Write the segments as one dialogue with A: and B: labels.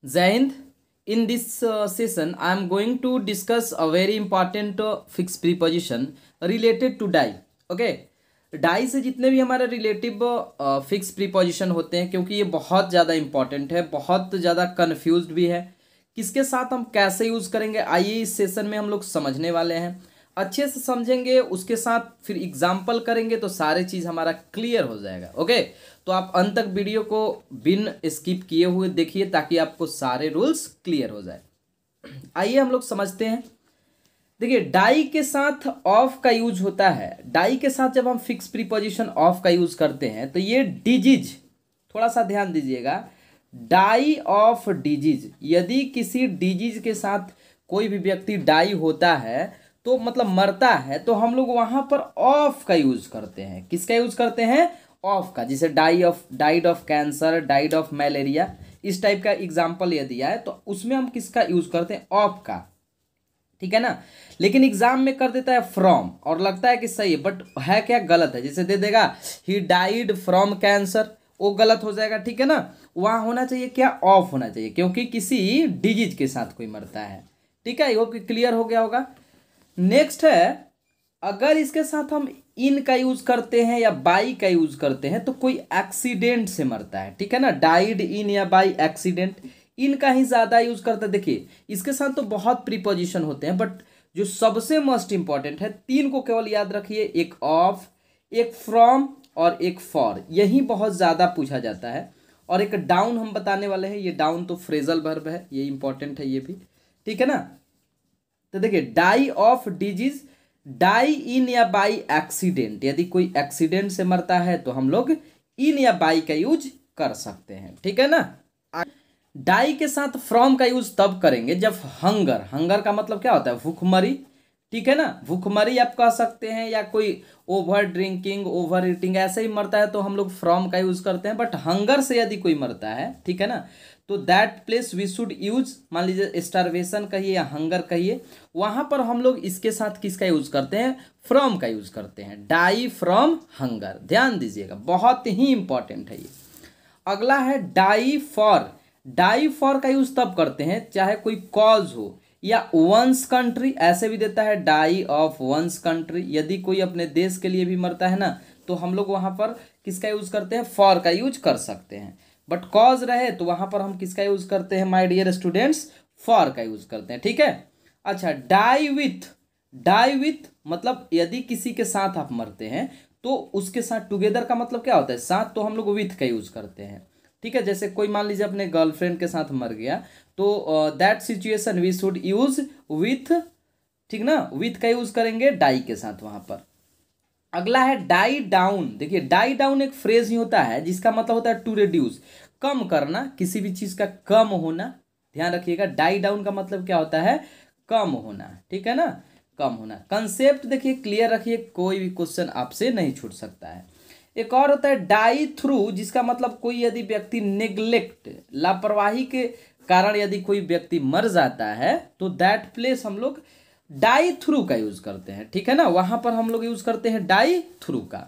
A: Jai Hind. In this session, I am going to discuss a very important fixed preposition related to die. Okay, die से जितने भी हमारे relative fix preposition होते हैं, क्योंकि ये बहुत ज़्यादा इंपॉर्टेंट है, बहुत ज़्यादा कन्फ्यूज्ड भी है, किसके साथ हम कैसे यूज़ करेंगे, आइए इस सेशन में हम लोग समझने वाले हैं। अच्छे से समझेंगे, उसके साथ फिर एग्जाम्पल करेंगे तो सारे चीज़ हमारा क्लियर हो जाएगा। ओके, तो आप अंत तक वीडियो को बिन स्किप किए हुए देखिए ताकि आपको सारे रूल्स क्लियर हो जाए। आइए हम लोग समझते हैं। देखिए, डाई के साथ ऑफ का यूज होता है। डाई के साथ जब हम फिक्स प्रीपोजिशन ऑफ का यूज करते हैं तो ये डिजीज, थोड़ा सा ध्यान दीजिएगा, डाई ऑफ डिजीज, यदि किसी डिजीज के साथ कोई भी व्यक्ति डाई होता है तो मतलब मरता है, तो हम लोग वहां पर ऑफ का यूज करते हैं। किसका यूज करते हैं? ऑफ का। जैसे died of cancer, died of malaria, इस टाइप का एग्जाम्पल यदि दिया है तो उसमें हम किसका यूज करते हैं? ऑफ का। ठीक है ना। लेकिन एग्जाम में कर देता है फ्रॉम और लगता है कि सही है, बट है क्या? गलत है। जैसे दे देगा ही डाइड फ्रॉम कैंसर, वो गलत हो जाएगा। ठीक है ना। वहां होना चाहिए क्या? ऑफ होना चाहिए, क्योंकि किसी डिजीज के साथ कोई मरता है। ठीक है, ये क्लियर हो गया होगा। नेक्स्ट है, अगर इसके साथ हम इन का यूज करते हैं या बाई का यूज करते हैं तो कोई एक्सीडेंट से मरता है। ठीक है ना। डाइड इन या बाई एक्सीडेंट, इनका ही ज्यादा यूज करते हैं। देखिए, इसके साथ तो बहुत प्रीपोजिशन होते हैं, बट जो सबसे मोस्ट इंपॉर्टेंट है, तीन को केवल याद रखिए, एक ऑफ, एक फ्रॉम और एक फॉर। यही बहुत ज्यादा पूछा जाता है। और एक डाउन हम बताने वाले हैं। ये डाउन तो फ्रेजल वर्ब है, ये इंपॉर्टेंट है ये भी। ठीक है ना। तो देखिए, die of disease, die in या बाई एक्सीडेंट, यदि कोई एक्सीडेंट से मरता है तो हम लोग इन या बाई का यूज कर सकते हैं। ठीक है ना। डाई के साथ फ्रॉम का यूज तब करेंगे जब हंगर का मतलब क्या होता है? भूखमरी। ठीक है ना। भूखमरी आप कह सकते हैं, या कोई ओवर ड्रिंकिंग, ओवर ईटिंग ऐसे ही मरता है तो हम लोग फ्रॉम का यूज करते हैं। बट हंगर से यदि कोई मरता है, ठीक है ना, तो that place we should use, मान लीजिए स्टारवेशन कहिए या हंगर कहिए, वहां पर हम लोग इसके साथ किसका यूज करते हैं? फ्रॉम का यूज करते हैं। डाई फ्रॉम हंगर, ध्यान दीजिएगा, बहुत ही इंपॉर्टेंट है ये। अगला है डाई फॉर। डाई फॉर का यूज तब करते हैं चाहे कोई कॉज हो या वंस कंट्री, ऐसे भी देता है डाई ऑफ वंस कंट्री। यदि कोई अपने देश के लिए भी मरता है ना, तो हम लोग वहां पर किसका यूज करते हैं? फॉर का यूज कर सकते हैं। बट कॉज रहे तो वहां पर हम किसका यूज करते हैं माय डियर स्टूडेंट्स? फॉर का यूज करते हैं। ठीक है। अच्छा, डाई विथ। डाई विथ मतलब यदि किसी के साथ आप मरते हैं तो उसके साथ टुगेदर का मतलब क्या होता है? साथ, तो हम लोग विथ का यूज करते हैं। ठीक है। जैसे कोई मान लीजिए अपने गर्लफ्रेंड के साथ मर गया, तो that situation we should use with. ठीक ना, विथ का यूज करेंगे डाई के साथ वहां पर। अगला है डाई डाउन। देखिए, डाई डाउन एक फ्रेज ही होता है जिसका मतलब होता है टू रिड्यूस, कम करना, किसी भी चीज का कम होना। ध्यान रखिएगा, डाई डाउन का मतलब क्या होता है? कम होना। ठीक है ना, कम होना। कंसेप्ट देखिए क्लियर रखिए, कोई भी क्वेश्चन आपसे नहीं छूट सकता है। एक और होता है डाई थ्रू, जिसका मतलब कोई यदि व्यक्ति नेग्लेक्ट, लापरवाही के कारण यदि कोई व्यक्ति मर जाता है तो दैट प्लेस हम लोग डाई थ्रू का यूज करते हैं। ठीक है ना, वहां पर हम लोग यूज करते हैं डाई थ्रू का।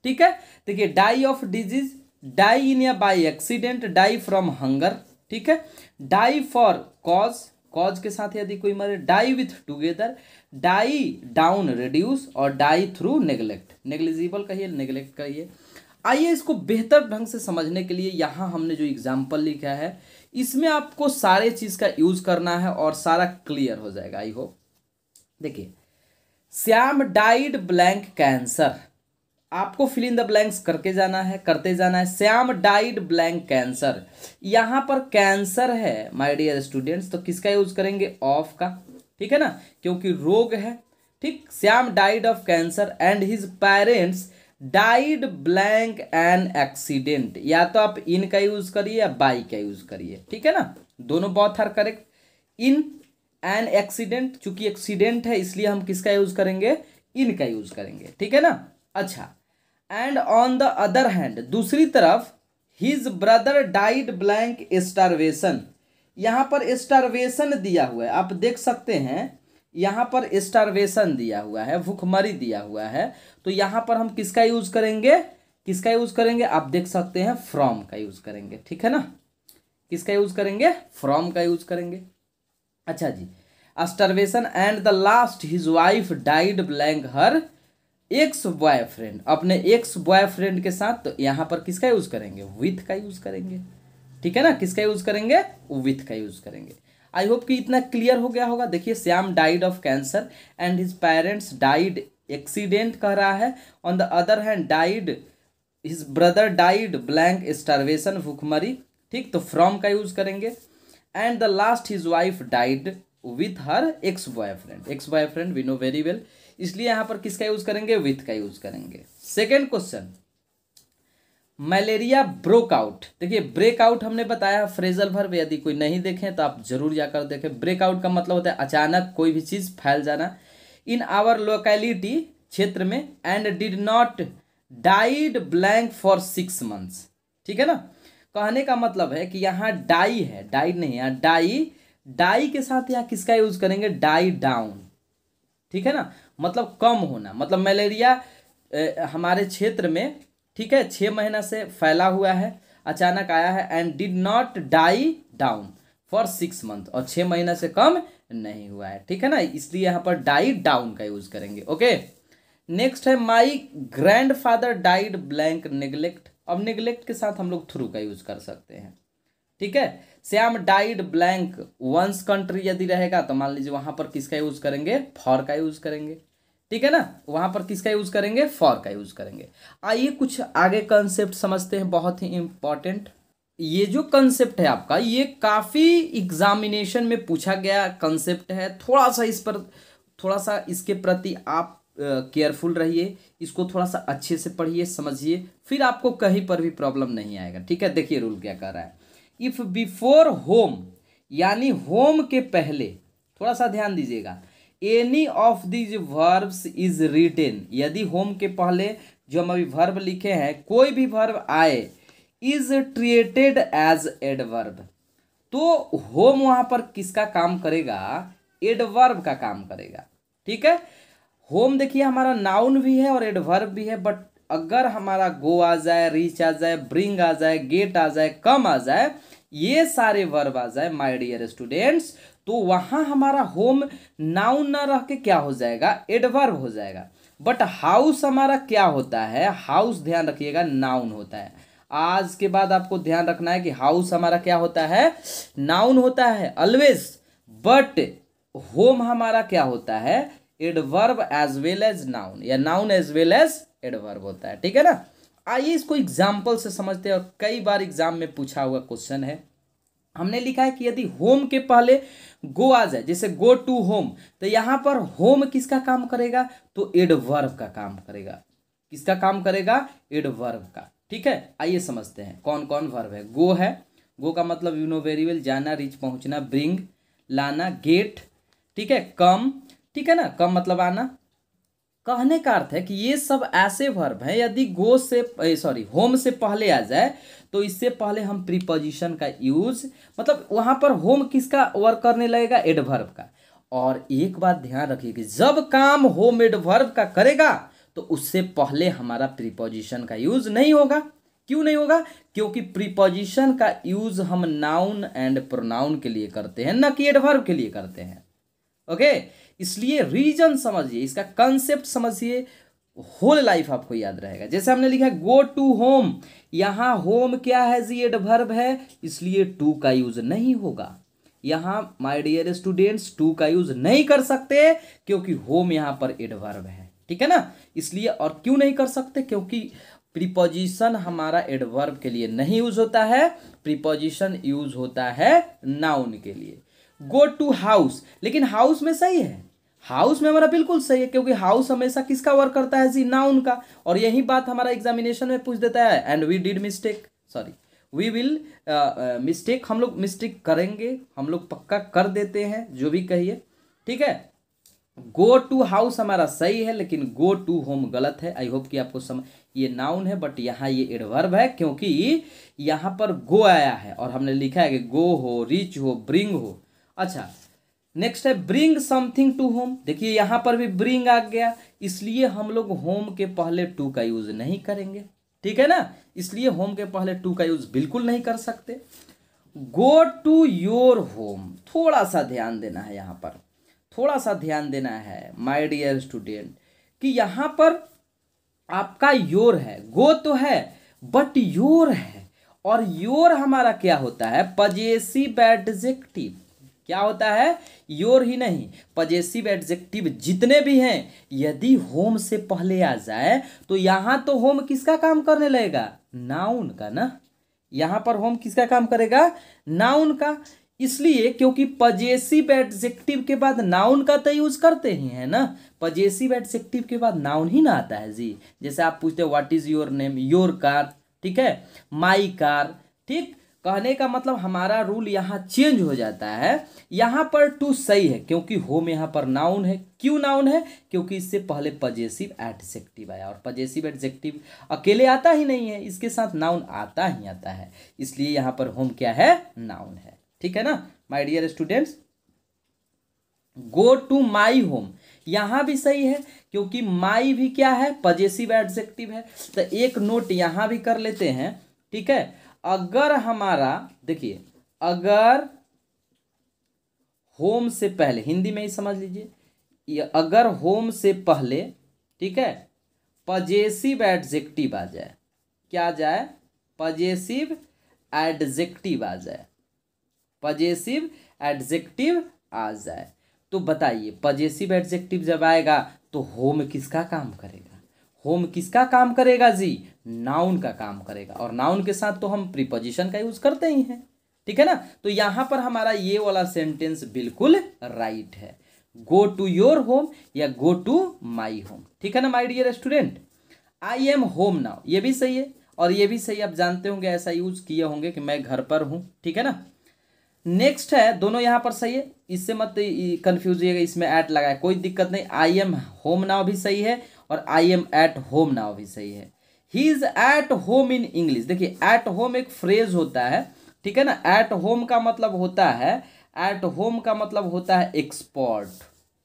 A: ठीक है। देखिए, die of disease, die in या by accident, die from hunger. ठीक है। डाई फॉर कॉज, कॉज के साथ यदि कोई मरे, die with together, die down reduce, और डाई थ्रू नेग्लेक्ट, नेग्लिजिबल कहिए, नेग्लेक्ट कहिए। आइए इसको बेहतर ढंग से समझने के लिए यहां हमने जो एग्जाम्पल लिखा है, इसमें आपको सारे चीज का यूज करना है और सारा क्लियर हो जाएगा। I hope. देखिए, श्याम डाइड ब्लैंक कैंसर, आपको फिल इन द ब्लैंक्स करके जाना है, करते जाना है। श्याम डाइड ब्लैंक कैंसर, यहां पर कैंसर है माय डियर स्टूडेंट्स, तो किसका यूज करेंगे? ऑफ का। ठीक है ना, क्योंकि रोग है। ठीक। Shyam died of cancer and his parents died blank an accident, या तो आप इन का यूज करिए या बाई का यूज करिए। ठीक है ना, दोनों बहुत are correct. In an accident, चूंकि एक्सीडेंट है इसलिए हम किसका यूज करेंगे? इन का यूज करेंगे। ठीक है ना। अच्छा, and on the other hand, दूसरी तरफ, his brother died blank starvation, यहां पर स्टारवेशन दिया हुआ है, आप देख सकते हैं यहां पर स्टारवेशन दिया हुआ है, भूखमरी दिया हुआ है, तो यहां पर हम किसका यूज करेंगे? किसका यूज करेंगे? आप देख सकते हैं फ्रॉम का यूज करेंगे। ठीक है ना, किसका यूज करेंगे, फ्रॉम का यूज करेंगे। अच्छा जी, starvation and the last his wife died blank her ex boyfriend, अपने एक्स बॉयफ्रेंड के साथ, तो यहाँ पर किसका यूज करेंगे, विथ का यूज करेंगे। ठीक है ना, किसका यूज करेंगे, विथ का यूज करेंगे। आई होप कि इतना क्लियर हो गया होगा। देखिए, Shyam died of cancer and his parents died accident कह रहा है। On the other hand died his brother died blank starvation, भूखमरी। ठीक, तो फ्रॉम का यूज करेंगे। And the last his wife died with her ex boyfriend, ex boyfriend we know very well, इसलिए यहां पर किसका यूज करेंगे, विथ का यूज करेंगे। Second question, malaria broke out. देखिए, ब्रेकआउट हमने बताया फ्रेजल वर्ब, यदि कोई नहीं देखें तो आप जरूर जाकर देखें। ब्रेकआउट का मतलब होता है अचानक कोई भी चीज फैल जाना। इन आवर लोकेलिटी, क्षेत्र में, and did not died blank for 6 months। ठीक है ना, कहने का मतलब है कि यहाँ डाई है, डाइड नहीं, यहाँ डाई, डाई के साथ यहाँ किसका यूज करेंगे, डाई डाउन। ठीक है ना, मतलब कम होना, मतलब मलेरिया हमारे क्षेत्र में, ठीक है, 6 महीना से फैला हुआ है, अचानक आया है। And did not die down for 6 months, और 6 महीना से कम नहीं हुआ है। ठीक है ना, इसलिए यहाँ पर डाई डाउन का यूज करेंगे। ओके, नेक्स्ट है my grand father died blank neglect. अब नेग्लेक्ट के साथ हम लोग थ्रू का यूज कर सकते हैं। ठीक है, Shyam died blank once country यदि रहेगा तो मान लीजिए वहां पर किसका यूज करेंगे, फॉर का यूज करेंगे। ठीक है ना, वहां पर किसका यूज करेंगे, फॉर का यूज करेंगे। आइए कुछ आगे कंसेप्ट समझते हैं, बहुत ही इंपॉर्टेंट। ये जो कंसेप्ट है आपका, ये काफी एग्जामिनेशन में पूछा गया कंसेप्ट है। थोड़ा सा इसके प्रति आप केयरफुल रहिए, इसको थोड़ा सा अच्छे से पढ़िए, समझिए, फिर आपको कहीं पर भी प्रॉब्लम नहीं आएगा। ठीक है, देखिए रूल क्या कह रहा है। इफ बिफोर होम, यानी होम के पहले, थोड़ा सा ध्यान दीजिएगा, any of these verbs is written, यदि होम के पहले जो हम अभी वर्ब लिखे हैं कोई भी वर्ब आए, इज ट्रीटेड एज एडवर्ब, तो होम वहां पर किसका काम करेगा, एडवर्ब का काम करेगा। ठीक है, होम देखिए हमारा नाउन भी है और एडवर्ब भी है, बट अगर हमारा गो आ जाए, रीच आ जाए, ब्रिंग आ जाए, गेट आ जाए, कम आ जाए, ये सारे वर्ब आ जाए माय डियर स्टूडेंट्स, तो वहां हमारा होम नाउन ना रह के क्या हो जाएगा, एडवर्ब हो जाएगा। बट हाउस हमारा क्या होता है, हाउस ध्यान रखिएगा नाउन होता है। आज के बाद आपको ध्यान रखना है कि हाउस हमारा क्या होता है, नाउन होता है ऑलवेज, बट होम हमारा क्या होता है, adverb as well as noun, या noun as well as adverb होता है। ठीक है ना, आइए इसको एग्जाम्पल से समझते हैं, और कई बार एग्जाम में पूछा हुआ क्वेश्चन है। हमने लिखा है कि यदि होम के पहले गो आ जाए, जैसे गो टू होम, तो यहां पर होम किसका काम करेगा, तो एडवर्ब का काम करेगा। किसका काम करेगा, एडवर्ब का। ठीक है, आइए समझते हैं कौन कौन वर्ब है। गो है, गो का मतलब यू नो वेरी वेल, जाना, रीच पहुंचना, ब्रिंग लाना, गेट, ठीक है, कम, ठीक है ना, कम मतलब आना। कहने का अर्थ है कि ये सब ऐसे वर्ब हैं, यदि गो से होम से पहले आ जाए तो इससे पहले हम प्रीपोजिशन का यूज, मतलब वहां पर होम किसका वर्क करने लगेगा, एडवर्ब का। और एक बात ध्यान रखिए कि जब काम होम एडवर्ब का करेगा तो उससे पहले हमारा प्रीपोजिशन का यूज नहीं होगा। क्यों नहीं होगा, क्योंकि प्रीपोजिशन का यूज हम नाउन एंड प्रोनाउन के लिए करते हैं, न कि एडवर्ब के लिए करते हैं। ओके, इसलिए रीजन समझिए, इसका कंसेप्ट समझिए, होल लाइफ आपको याद रहेगा। जैसे हमने लिखा है गो टू होम, यहां होम क्या है जी, एडवर्ब है, इसलिए टू का यूज नहीं होगा। यहां माय डियर स्टूडेंट्स टू का यूज नहीं कर सकते, क्योंकि होम यहां पर एडवर्ब है। ठीक है ना, इसलिए, और क्यों नहीं कर सकते, क्योंकि प्रीपोजिशन हमारा एडवर्ब के लिए नहीं यूज होता है, प्रीपोजिशन यूज होता है नाउन के लिए। गो टू हाउस, लेकिन हाउस में सही है, हाउस में हमारा बिल्कुल सही है, क्योंकि हाउस हमेशा किसका वर्क करता है जी, नाउन का। और यही बात हमारा एग्जामिनेशन में पूछ देता है, and we did mistake, sorry we will mistake, हम लोग मिस्टेक करेंगे, हम लोग पक्का कर देते हैं, जो भी कहिए। ठीक है, गो टू हाउस हमारा सही है, लेकिन गो टू होम गलत है। आई होप कि आपको समझ, ये नाउन है बट यहाँ ये एडवर्ब है, क्योंकि यहाँ पर गो आया है और हमने लिखा है कि गो हो, रीच हो, ब्रिंग हो। अच्छा, नेक्स्ट है ब्रिंग समथिंग टू होम। देखिए यहां पर भी ब्रिंग आ गया, इसलिए हम लोग होम के पहले टू का यूज नहीं करेंगे। ठीक है ना, इसलिए होम के पहले टू का यूज बिल्कुल नहीं कर सकते। गो टू योर होम, थोड़ा सा ध्यान देना है यहाँ पर, थोड़ा सा ध्यान देना है माय डियर स्टूडेंट, कि यहाँ पर आपका योर है, गो तो है बट योर है, और योर हमारा क्या होता है, पजेसिव एडजेक्टिव। क्या होता है, योर ही नहीं, पजेसिव एडजेक्टिव जितने भी हैं यदि होम से पहले आ जाए तो यहाँ तो होम किसका काम करने लगेगा, नाउन का ना। यहाँ पर होम किसका काम करेगा, नाउन का। इसलिए क्योंकि पजेसिव एडजेक्टिव के बाद नाउन का तो यूज करते ही है ना, पजेसिव एडजेक्टिव के बाद नाउन ही ना आता है जी। जैसे आप पूछते हो what is your name, your car, ठीक है, माई कार, ठीक। कहने का मतलब हमारा रूल यहाँ चेंज हो जाता है। यहाँ पर टू सही है क्योंकि होम यहाँ पर नाउन है। क्यों नाउन है, क्योंकि इससे पहले पजेसिव एडजेक्टिव आया, और पजेसिव एडजेक्टिव अकेले आता ही नहीं है, इसके साथ नाउन आता ही आता है, इसलिए यहाँ पर होम क्या है, नाउन है। ठीक है ना my dear students. Go to my home, यहां भी सही है क्योंकि माई भी क्या है, पजेसिव एडजेक्टिव है। तो एक नोट यहां भी कर लेते हैं, ठीक है। अगर हमारा देखिए, अगर होम से पहले, हिंदी में ही समझ लीजिए, अगर होम से पहले, ठीक है, पजेसिव एडजेक्टिव आ जाए, क्या आ जाए, पजेसिव एडजेक्टिव आ जाए, पजेसिव एडजेक्टिव आ जाए, तो बताइए पजेसिव एडजेक्टिव जब आएगा तो होम किसका काम करेगा, होम किसका काम करेगा जी, नाउन का काम करेगा, और नाउन के साथ तो हम प्रीपोजिशन का यूज करते ही हैं। ठीक है ना, तो यहां पर हमारा ये वाला सेंटेंस बिल्कुल राइट है, गो टू योर होम या गो टू माई होम। ठीक है ना my dear student. I am home now, ये भी सही है और ये भी सही, आप जानते होंगे, ऐसा यूज किए होंगे कि मैं घर पर हूं। ठीक है ना, नेक्स्ट है, दोनों यहां पर सही है, इससे मत कंफ्यूज होइएगा, इसमें एट लगा है, कोई दिक्कत नहीं। आई एम होम नाउ भी सही है और I am at home now भी सही है। He is at home in English, देखिए एट होम एक फ्रेज होता है, ठीक है ना। एट होम का मतलब होता है, एट होम का मतलब होता है एक्सपर्ट,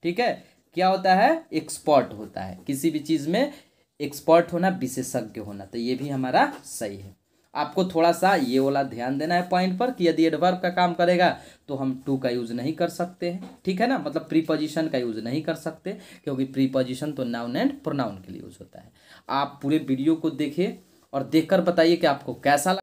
A: ठीक है। क्या होता है, एक्सपर्ट होता है, किसी भी चीज में एक्सपर्ट होना, विशेषज्ञ होना, तो ये भी हमारा सही है। आपको थोड़ा सा ये वाला ध्यान देना है पॉइंट पर कि यदि एडवर्ब का काम करेगा तो हम टू का यूज नहीं कर सकते हैं, ठीक है ना, मतलब प्रीपोजिशन का यूज नहीं कर सकते, क्योंकि प्रीपोजिशन तो नाउन एंड प्रोनाउन के लिए यूज होता है। आप पूरे वीडियो को देखिए और देखकर बताइए कि आपको कैसा